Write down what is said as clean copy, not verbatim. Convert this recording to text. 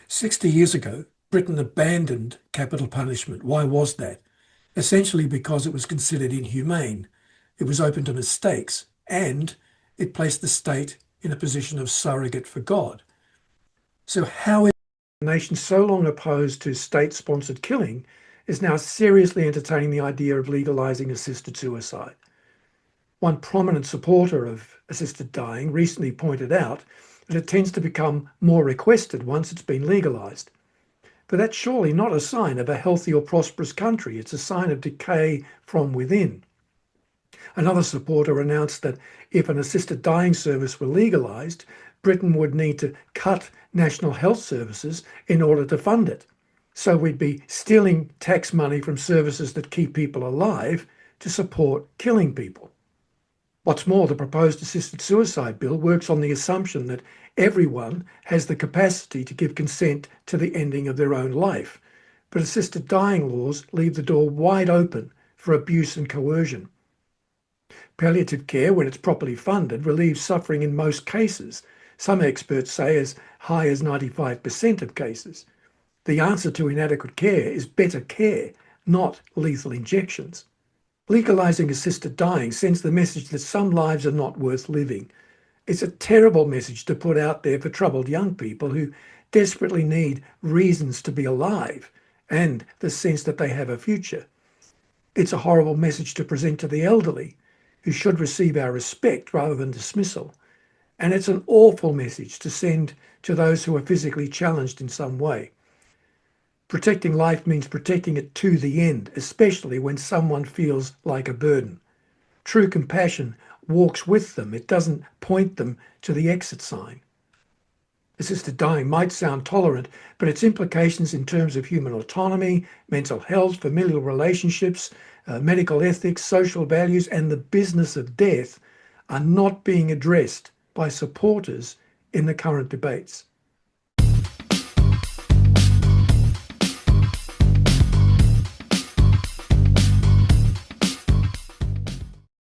60 years ago, Britain abandoned capital punishment. Why was that? Essentially because it was considered inhumane, it was open to mistakes, and it placed the state in a position of surrogate for God. So, how is a nation so long opposed to state sponsored killing is now seriously entertaining the idea of legalizing assisted suicide? One prominent supporter of assisted dying recently pointed out that it tends to become more requested once it's been legalized. But that's surely not a sign of a healthy or prosperous country. It's a sign of decay from within. Another supporter announced that if an assisted dying service were legalised, Britain would need to cut national health services in order to fund it. So we'd be stealing tax money from services that keep people alive to support killing people. What's more, the proposed assisted suicide bill works on the assumption that everyone has the capacity to give consent to the ending of their own life. But assisted dying laws leave the door wide open for abuse and coercion. Palliative care, when it's properly funded, relieves suffering in most cases. Some experts say as high as 95% of cases. The answer to inadequate care is better care, not lethal injections. Legalising assisted dying sends the message that some lives are not worth living. It's a terrible message to put out there for troubled young people who desperately need reasons to be alive and the sense that they have a future. It's a horrible message to present to the elderly, who should receive our respect rather than dismissal. And it's an awful message to send to those who are physically challenged in some way. Protecting life means protecting it to the end, especially when someone feels like a burden. True compassion walks with them. It doesn't point them to the exit sign. Assisted dying might sound tolerant, but its implications in terms of human autonomy, mental health, familial relationships, medical ethics, social values, and the business of death are not being addressed by supporters in the current debates.